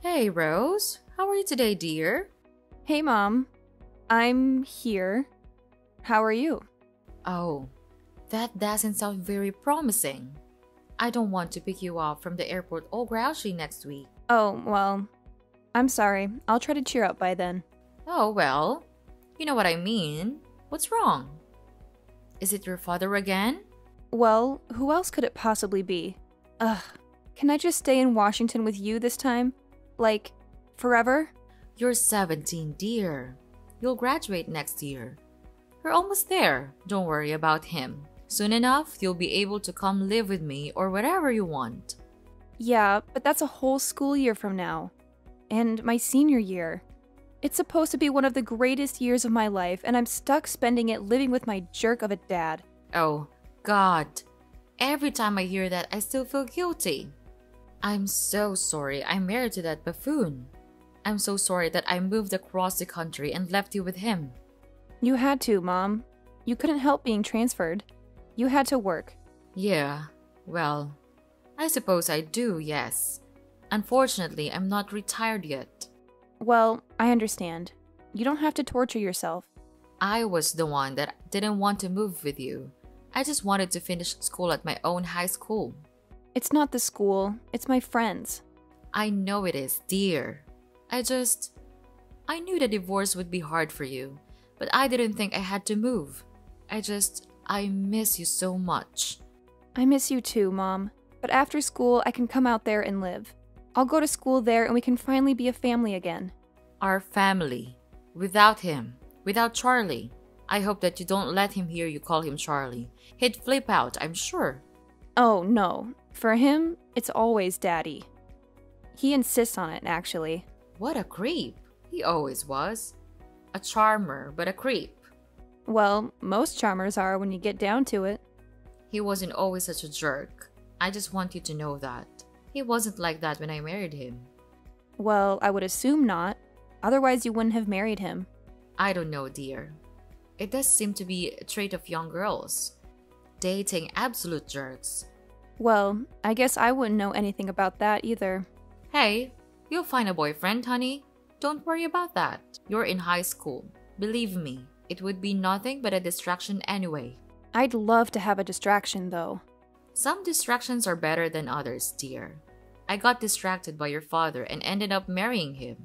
Hey, Rose. How are you today, dear? Hey, Mom. I'm here. How are you? Oh, that doesn't sound very promising. I don't want to pick you up from the airport all grouchy next week. Oh, well, I'm sorry. I'll try to cheer up by then. Oh, well, you know what I mean. What's wrong? Is it your father again? Well, who else could it possibly be? Ugh. Can I just stay in Washington with you this time? Like, forever? You're 17, dear. You'll graduate next year. You're almost there. Don't worry about him. Soon enough, you'll be able to come live with me or wherever you want. Yeah, but that's a whole school year from now. And my senior year. It's supposed to be one of the greatest years of my life, and I'm stuck spending it living with my jerk of a dad. Oh, God. Every time I hear that, I still feel guilty. I'm so sorry I married to that buffoon. I'm so sorry that I moved across the country and left you with him. You had to, Mom. You couldn't help being transferred. You had to work. Yeah, well, I suppose I do, yes. Unfortunately, I'm not retired yet. Well, I understand. You don't have to torture yourself. I was the one that didn't want to move with you. I just wanted to finish school at my own high school. It's not the school, it's my friends. I know it is, dear. I knew the divorce would be hard for you, but I didn't think I had to move. I miss you so much. I miss you too, Mom. But after school, I can come out there and live. I'll go to school there and we can finally be a family again. Our family. Without him. Without Charlie. I hope that you don't let him hear you call him Charlie. He'd flip out, I'm sure. Oh, no. For him, it's always Daddy. He insists on it, actually. What a creep. He always was. A charmer, but a creep. Well, most charmers are when you get down to it. He wasn't always such a jerk. I just want you to know that. He wasn't like that when I married him. Well, I would assume not. Otherwise, you wouldn't have married him. I don't know, dear. It does seem to be a trait of young girls. Dating absolute jerks. Well, I guess I wouldn't know anything about that either. Hey, you'll find a boyfriend, honey. Don't worry about that. You're in high school. Believe me, it would be nothing but a distraction anyway. I'd love to have a distraction, though. Some distractions are better than others, dear. I got distracted by your father and ended up marrying him.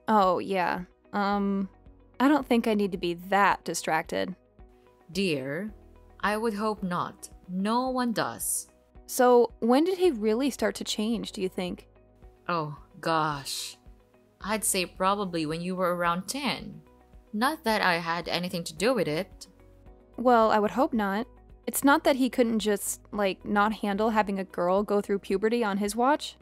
Oh, yeah. I don't think I need to be that distracted. Dear, I would hope not. No one does. So, when did he really start to change, do you think? Oh, gosh. I'd say probably when you were around 10. Not that I had anything to do with it. Well, I would hope not. It's not that he couldn't just, not handle having a girl go through puberty on his watch.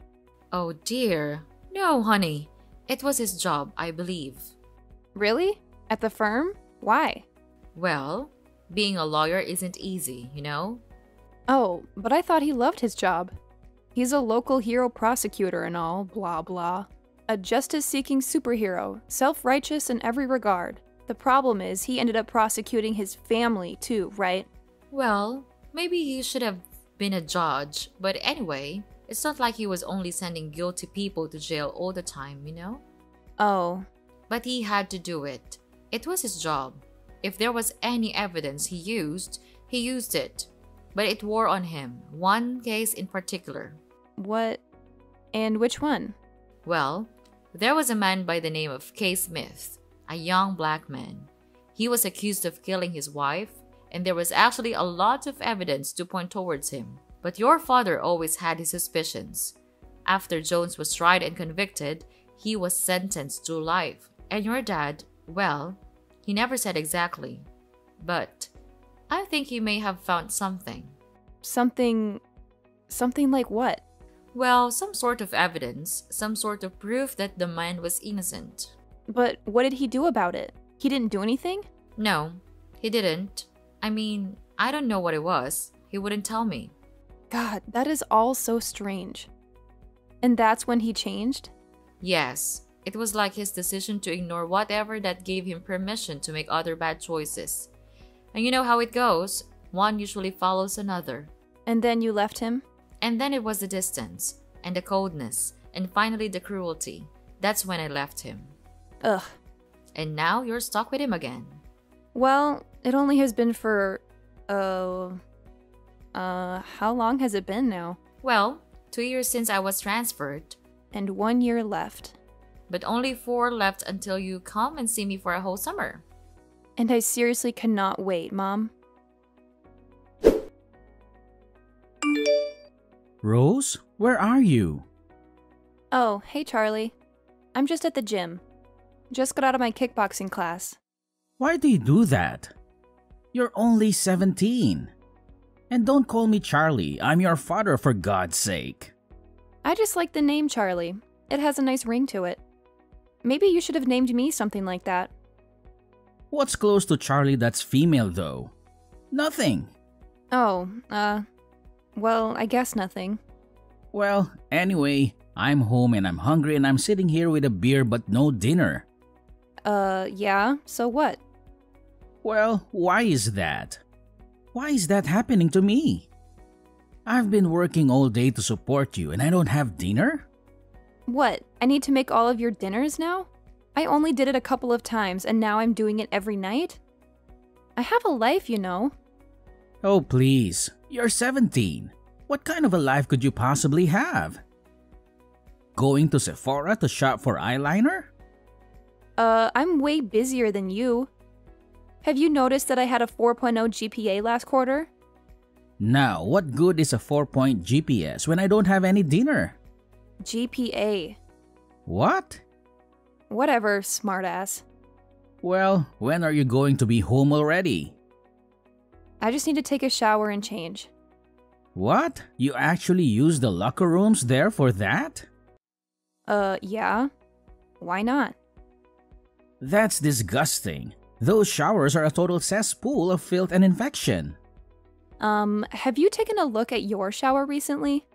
Oh, dear. No, honey. It was his job, I believe. Really? At the firm? Why? Well, being a lawyer isn't easy, you know? Oh, but I thought he loved his job. He's a local hero prosecutor and all, blah blah. A justice-seeking superhero, self-righteous in every regard. The problem is he ended up prosecuting his family too, right? Well, maybe he should have been a judge, but anyway, it's not like he was only sending guilty people to jail all the time, you know? Oh. But he had to do it. It was his job. If there was any evidence he used it. But it wore on him, one case in particular. What? And which one? Well, there was a man by the name of K. Smith, a young black man. He was accused of killing his wife, and there was actually a lot of evidence to point towards him. But your father always had his suspicions. After Jones was tried and convicted, he was sentenced to life. And your dad, well, he never said exactly. But I think he may have found something. Something like what? Well, some sort of evidence, some sort of proof that the man was innocent. But what did he do about it? He didn't do anything? No, he didn't. I mean, I don't know what it was. He wouldn't tell me. God, that is all so strange. And that's when he changed? Yes, it was like his decision to ignore whatever that gave him permission to make other bad choices. And you know how it goes. One usually follows another. And then you left him? And then it was the distance, and the coldness, and finally the cruelty. That's when I left him. Ugh. And now you're stuck with him again. Well, it only has been for, how long has it been now? Well, 2 years since I was transferred, And 1 year left. but only 4 left until you come and see me for a whole summer. And I seriously cannot wait, Mom. Rose, where are you? Oh, hey Charlie. I'm just at the gym. Just got out of my kickboxing class. Why do you do that? You're only 17. And don't call me Charlie. I'm your father, for God's sake. I just like the name Charlie. It has a nice ring to it. Maybe you should have named me something like that. What's close to Charlie that's female, though? Nothing. Oh, well, I guess nothing. Well, anyway, I'm home and I'm hungry and I'm sitting here with a beer but no dinner. Yeah, so what? Well, why is that? Why is that happening to me? I've been working all day to support you and I don't have dinner? What, I need to make all of your dinners now? I only did it a couple of times and now I'm doing it every night? I have a life, you know. Oh, please. You're 17. What kind of a life could you possibly have? Going to Sephora to shop for eyeliner? I'm way busier than you. Have you noticed that I had a 4.0 GPA last quarter? Now, what good is a 4-point GPS when I don't have any dinner? GPA. What? Whatever, smartass. Well, when are you going to be home already? I just need to take a shower and change. What? You actually use the locker rooms there for that? Yeah. Why not? That's disgusting. Those showers are a total cesspool of filth and infection. Have you taken a look at your shower recently?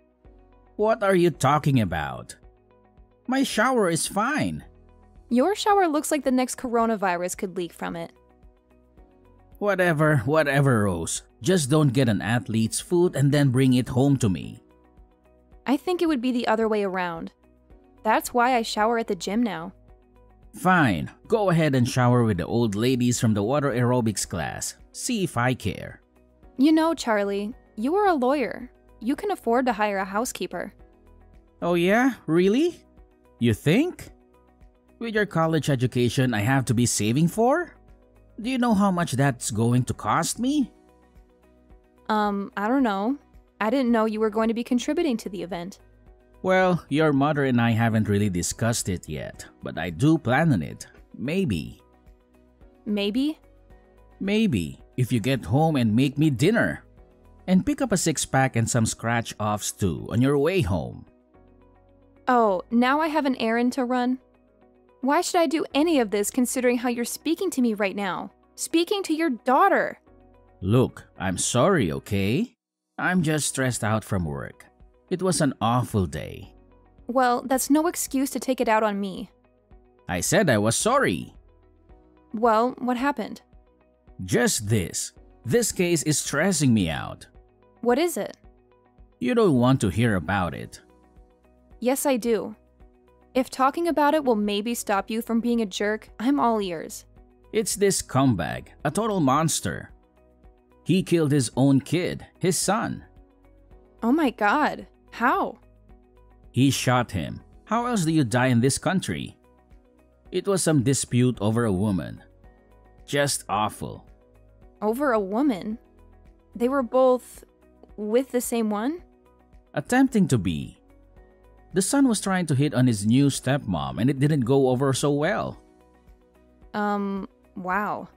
What are you talking about? My shower is fine. Your shower looks like the next coronavirus could leak from it. Whatever, Rose. Just don't get an athlete's foot and then bring it home to me. I think it would be the other way around. That's why I shower at the gym now. Fine, go ahead and shower with the old ladies from the water aerobics class. See if I care. You know, Charlie, you are a lawyer. You can afford to hire a housekeeper. Oh yeah? Really? You think? With your college education I have to be saving for? Do you know how much that's going to cost me? I don't know. I didn't know you were going to be contributing to the event. Well, your mother and I haven't really discussed it yet, but I do plan on it. Maybe. Maybe? Maybe, if you get home and make me dinner. And pick up a 6-pack and some scratch-offs too on your way home. Oh, now I have an errand to run? Why should I do any of this considering how you're speaking to me right now? Speaking to your daughter! Look, I'm sorry, okay? I'm just stressed out from work. It was an awful day. Well, that's no excuse to take it out on me. I said I was sorry. Well, what happened? Just this. This case is stressing me out. What is it? You don't want to hear about it. Yes, I do. If talking about it will maybe stop you from being a jerk, I'm all ears. It's this scumbag, a total monster. He killed his own kid, his son. Oh my god, how? He shot him. How else do you die in this country? It was some dispute over a woman. Just awful. Over a woman? They were both with the same one? Attempting to be. The son was trying to hit on his new stepmom and it didn't go over so well. Wow.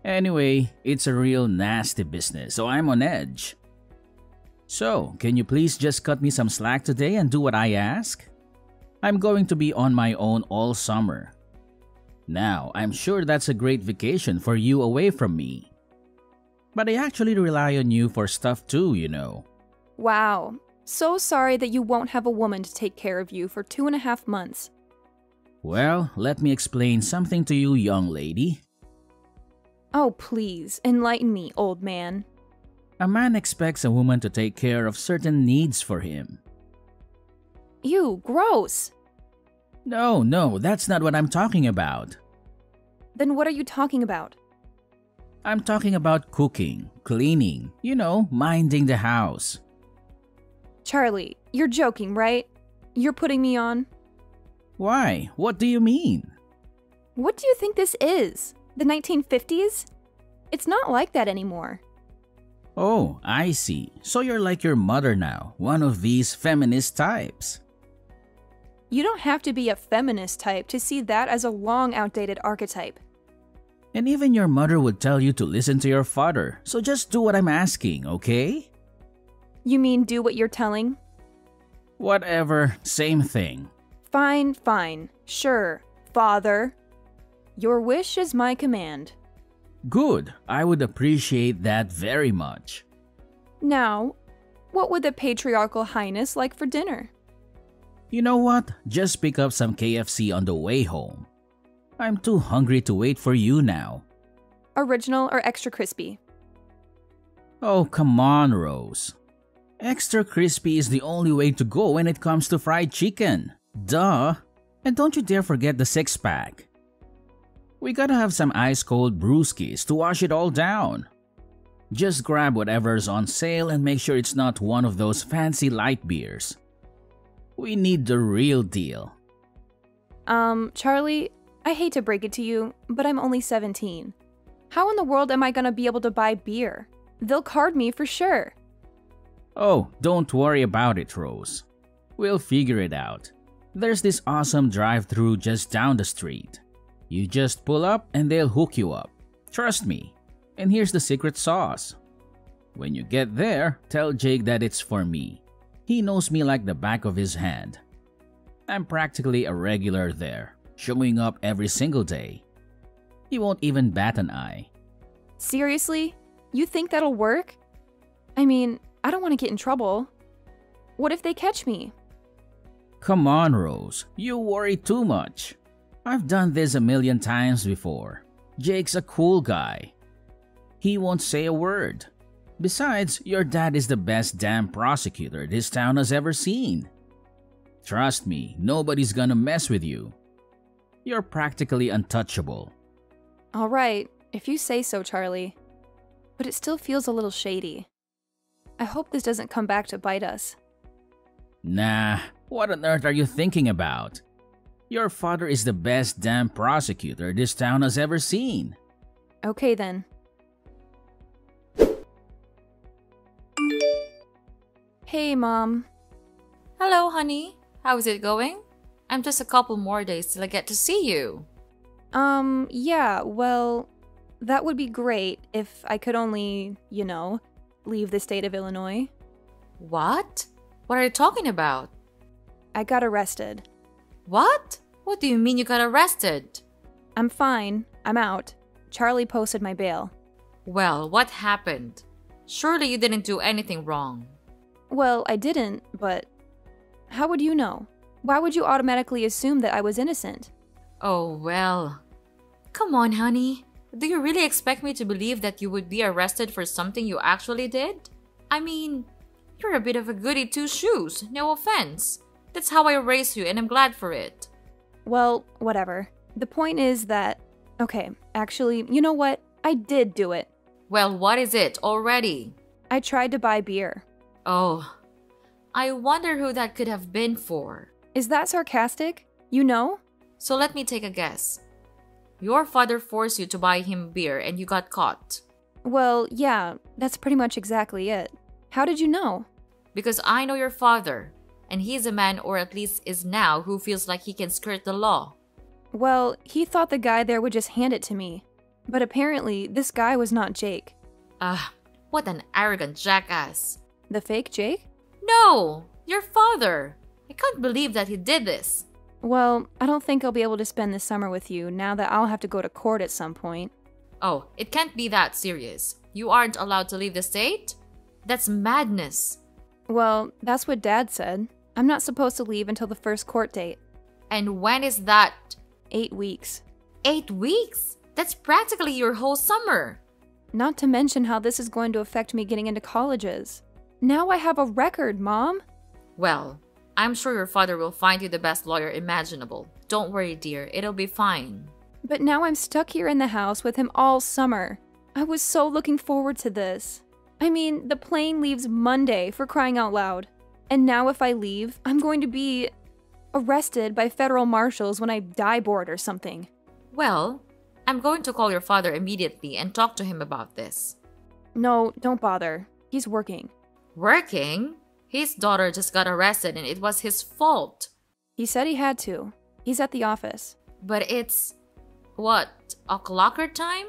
Anyway, it's a real nasty business, so I'm on edge. So, can you please just cut me some slack today and do what I ask? I'm going to be on my own all summer. Now, I'm sure that's a great vacation for you away from me. But I actually rely on you for stuff too, you know. Wow. So sorry that you won't have a woman to take care of you for 2.5 months. Well, let me explain something to you, young lady. Oh, please, enlighten me, old man. A man expects a woman to take care of certain needs for him. Ew, gross. No, that's not what I'm talking about. Then what are you talking about? I'm talking about cooking, cleaning, minding the house. Charlie, you're joking, right? You're putting me on? Why? What do you mean? What do you think this is? The 1950s? It's not like that anymore. Oh, I see. So you're like your mother now, one of these feminist types. You don't have to be a feminist type to see that as a long outdated archetype. And even your mother would tell you to listen to your father, so just do what I'm asking, okay? You mean do what you're telling? Whatever, same thing. Fine. Sure, father. Your wish is my command. Good, I would appreciate that very much. Now, what would the patriarchal highness like for dinner? You know what? Just pick up some KFC on the way home. I'm too hungry to wait for you now. Original or extra crispy? Oh, come on, Rose. Extra crispy is the only way to go when it comes to fried chicken. Duh! And don't you dare forget the six-pack. We gotta have some ice-cold brewskis to wash it all down. Just grab whatever's on sale and make sure it's not one of those fancy light beers. We need the real deal. Charlie, I hate to break it to you, but I'm only 17. How in the world am I gonna be able to buy beer? They'll card me for sure. Oh, don't worry about it, Rose. We'll figure it out. There's this awesome drive-thru just down the street. You just pull up and they'll hook you up. Trust me. And here's the secret sauce. When you get there, tell Jake that it's for me. He knows me like the back of his hand. I'm practically a regular there, showing up every single day. He won't even bat an eye. Seriously? You think that'll work? I mean, I don't want to get in trouble. What if they catch me? Come on, Rose. You worry too much. I've done this a million times before. Jake's a cool guy. He won't say a word. Besides, your dad is the best damn prosecutor this town has ever seen. Trust me, nobody's gonna mess with you. You're practically untouchable. All right, if you say so, Charlie. But it still feels a little shady. I hope this doesn't come back to bite us. Nah, what on earth are you thinking about? Your father is the best damn prosecutor this town has ever seen. Okay then. Hey, Mom. Hello, honey. How's it going? I'm just a couple more days till I get to see you. Yeah, well, that would be great if I could only, leave the state of Illinois. What? What are you talking about? I got arrested. What? What do you mean you got arrested? I'm fine. I'm out. Charlie posted my bail. Well, what happened? Surely you didn't do anything wrong. Well, I didn't, but how would you know? Why would you automatically assume that I was innocent? Oh, well. Come on, honey. Do you really expect me to believe that you would be arrested for something you actually did? I mean, you're a bit of a goody two-shoes, no offense. That's how I raised you, and I'm glad for it. Well, whatever. The point is that... Okay, actually, you know what? I did do it. Well, what is it already? I tried to buy beer. Oh, I wonder who that could have been for. Is that sarcastic? You know? So let me take a guess. Your father forced you to buy him beer and you got caught. Well, yeah, that's pretty much exactly it. How did you know? Because I know your father, and he's a man, or at least is now, who feels like he can skirt the law. Well, he thought the guy there would just hand it to me. But apparently, this guy was not Jake. What an arrogant jackass. The fake Jake? No! Your father! I can't believe that he did this. Well, I don't think I'll be able to spend this summer with you now that I'll have to go to court at some point. Oh, it can't be that serious. You aren't allowed to leave the state? That's madness. Well, that's what Dad said. I'm not supposed to leave until the first court date. And when is that? 8 weeks. 8 weeks? That's practically your whole summer. Not to mention how this is going to affect me getting into colleges. Now I have a record, Mom. Well, I'm sure your father will find you the best lawyer imaginable. Don't worry, dear. It'll be fine. But now I'm stuck here in the house with him all summer. I was so looking forward to this. I mean, the plane leaves Monday, for crying out loud. And now if I leave, I'm going to be arrested by federal marshals when I die bored or something. Well, I'm going to call your father immediately and talk to him about this. No, don't bother. He's working. Working? His daughter just got arrested and it was his fault. He said he had to. He's at the office. But it's, what, o'clocker time?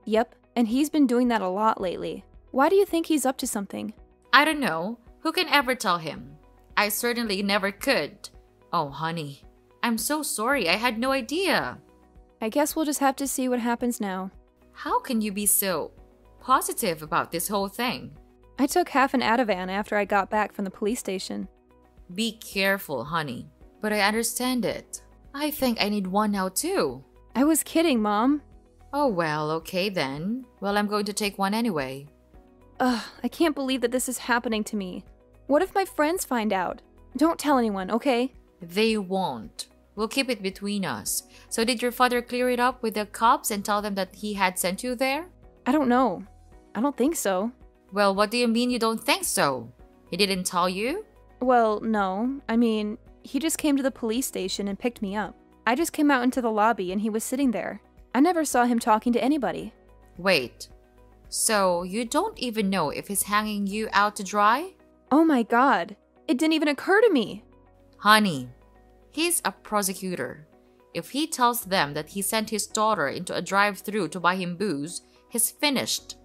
Yep, and he's been doing that a lot lately. Why do you think he's up to something? I don't know. Who can ever tell him? I certainly never could. Oh, honey. I'm so sorry. I had no idea. I guess we'll just have to see what happens now. How can you be so positive about this whole thing? I took half an Ativan after I got back from the police station. Be careful, honey. But I understand it. I think I need one now too. I was kidding, Mom. Oh well, okay then. Well, I'm going to take one anyway. Ugh, I can't believe that this is happening to me. What if my friends find out? Don't tell anyone, okay? They won't. We'll keep it between us. So did your father clear it up with the cops and tell them that he had sent you there? I don't know. I don't think so. Well, what do you mean you don't think so? He didn't tell you? Well, no. I mean, he just came to the police station and picked me up. I just came out into the lobby and he was sitting there. I never saw him talking to anybody. Wait. So you don't even know if he's hanging you out to dry? Oh my god. It didn't even occur to me. Honey, he's a prosecutor. If he tells them that he sent his daughter into a drive-thru to buy him booze, he's finished.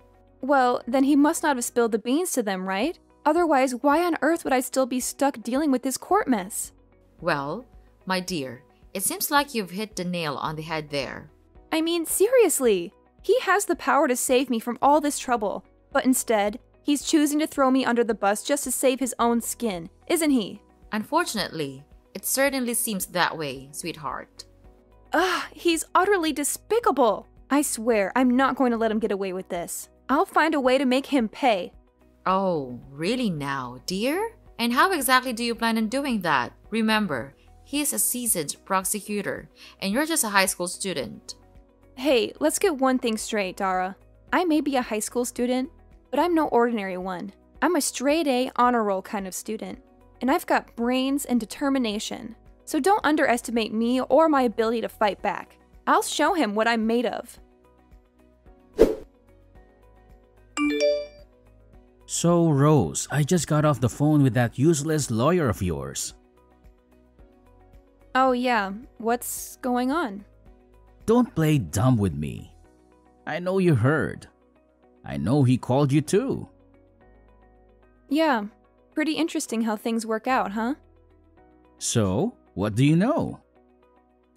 Well, then he must not have spilled the beans to them, right? Otherwise, why on earth would I still be stuck dealing with this court mess? Well, my dear, it seems like you've hit the nail on the head there. I mean, seriously. He has the power to save me from all this trouble, but instead, he's choosing to throw me under the bus just to save his own skin, isn't he? Unfortunately, it certainly seems that way, sweetheart. Ugh, he's utterly despicable. I swear, I'm not going to let him get away with this. I'll find a way to make him pay. Oh, really now, dear? And how exactly do you plan on doing that? Remember, he is a seasoned prosecutor, and you're just a high school student. Hey, let's get one thing straight, Dara. I may be a high school student, but I'm no ordinary one. I'm a straight-A honor roll kind of student, and I've got brains and determination. So don't underestimate me or my ability to fight back. I'll show him what I'm made of. So, Rose, I just got off the phone with that useless lawyer of yours. Oh yeah, what's going on? Don't play dumb with me. I know you heard. I know he called you too. Yeah, pretty interesting how things work out, huh? So, what do you know?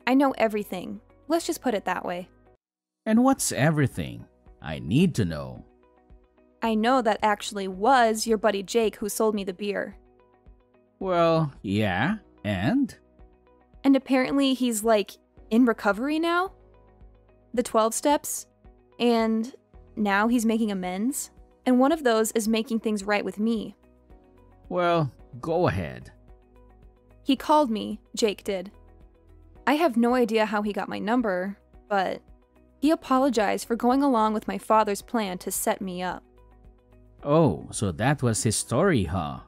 I know everything. Let's just put it that way. And what's everything? I need to know. I know that actually was your buddy Jake who sold me the beer. Well, yeah, and? And apparently he's like in recovery now? The 12 steps? And now he's making amends? And one of those is making things right with me. Well, go ahead. He called me, Jake did. I have no idea how he got my number, but he apologized for going along with my father's plan to set me up. Oh, so that was his story, huh?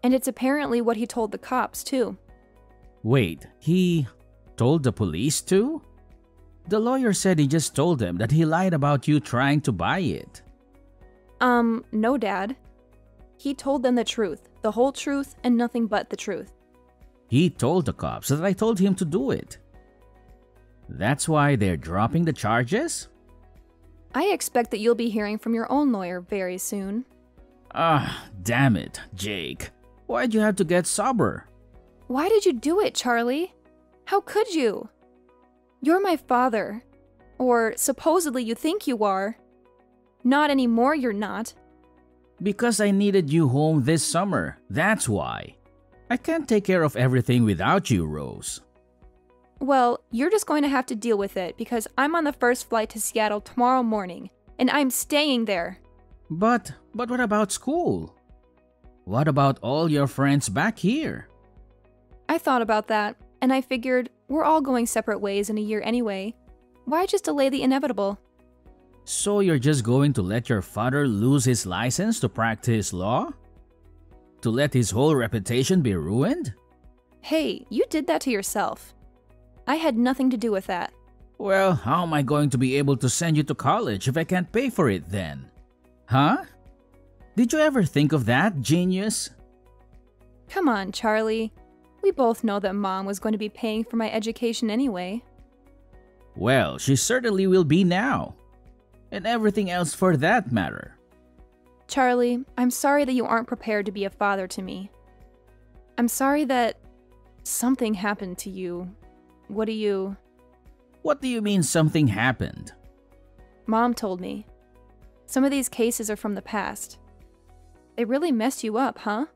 And it's apparently what he told the cops, too. Wait, he told the police too? The lawyer said he just told them that he lied about you trying to buy it. No, Dad. He told them the truth, the whole truth, and nothing but the truth. He told the cops that I told him to do it. That's why they're dropping the charges? I expect that you'll be hearing from your own lawyer very soon. Ah, damn it, Jake. Why'd you have to get sober? Why did you do it, Charlie? How could you? You're my father. Or supposedly you think you are. Not anymore, you're not. Because I needed you home this summer, that's why. I can't take care of everything without you, Rose. Well, you're just going to have to deal with it because I'm on the first flight to Seattle tomorrow morning, and I'm staying there. But what about school? What about all your friends back here? I thought about that, and I figured we're all going separate ways in a year anyway. Why just delay the inevitable? So you're just going to let your father lose his license to practice law? To let his whole reputation be ruined? Hey, you did that to yourself. I had nothing to do with that. Well, how am I going to be able to send you to college if I can't pay for it then? Huh? Did you ever think of that, genius? Come on, Charlie. We both know that Mom was going to be paying for my education anyway. Well, she certainly will be now. And everything else for that matter. Charlie, I'm sorry that you aren't prepared to be a father to me. I'm sorry that something happened to you. What do you mean something happened? Mom told me. Some of these cases are from the past. They really messed you up, huh?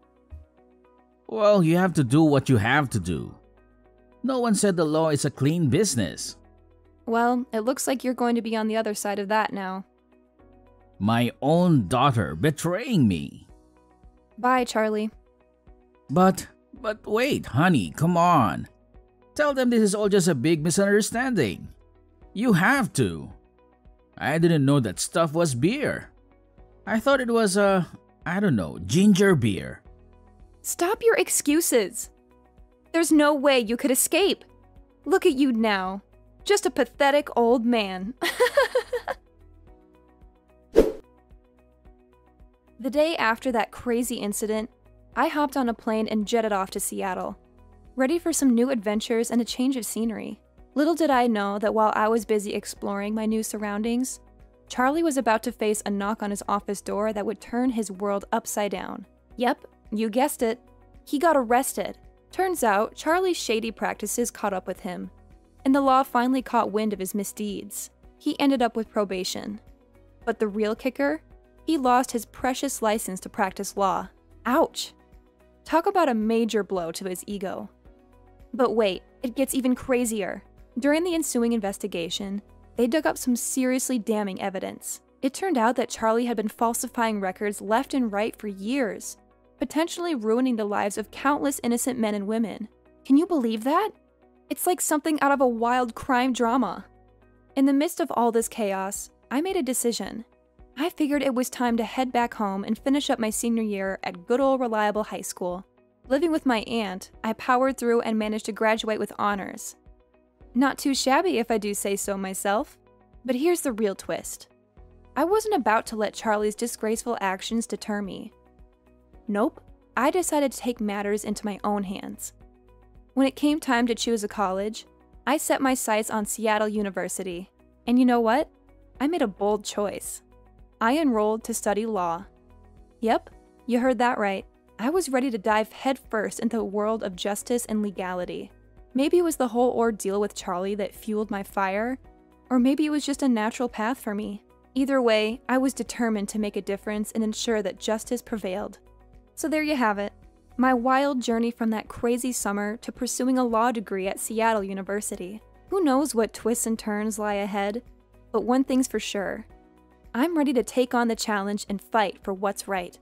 Well, you have to do what you have to do. No one said the law is a clean business. Well, it looks like you're going to be on the other side of that now. My own daughter betraying me. Bye, Charlie. But wait, honey, come on. Tell them this is all just a big misunderstanding. You have to. I didn't know that stuff was beer. I thought it was ginger beer. Stop your excuses. There's no way you could escape. Look at you now. Just a pathetic old man. The day after that crazy incident, I hopped on a plane and jetted off to Seattle, ready for some new adventures and a change of scenery. Little did I know that while I was busy exploring my new surroundings, Charlie was about to face a knock on his office door that would turn his world upside down. Yep, you guessed it. He got arrested. Turns out, Charlie's shady practices caught up with him, and the law finally caught wind of his misdeeds. He ended up with probation. But the real kicker? He lost his precious license to practice law. Ouch! Talk about a major blow to his ego. But wait, it gets even crazier. During the ensuing investigation, they dug up some seriously damning evidence. It turned out that Charlie had been falsifying records left and right for years, potentially ruining the lives of countless innocent men and women. Can you believe that? It's like something out of a wild crime drama. In the midst of all this chaos, I made a decision. I figured it was time to head back home and finish up my senior year at good old reliable high school. Living with my aunt, I powered through and managed to graduate with honors. Not too shabby if I do say so myself. But here's the real twist. I wasn't about to let Charlie's disgraceful actions deter me. Nope, I decided to take matters into my own hands. When it came time to choose a college, I set my sights on Seattle University. And you know what? I made a bold choice. I enrolled to study law. Yep, you heard that right. I was ready to dive headfirst into the world of justice and legality. Maybe it was the whole ordeal with Charlie that fueled my fire, or maybe it was just a natural path for me. Either way, I was determined to make a difference and ensure that justice prevailed. So there you have it. My wild journey from that crazy summer to pursuing a law degree at Seattle University. Who knows what twists and turns lie ahead, but one thing's for sure. I'm ready to take on the challenge and fight for what's right.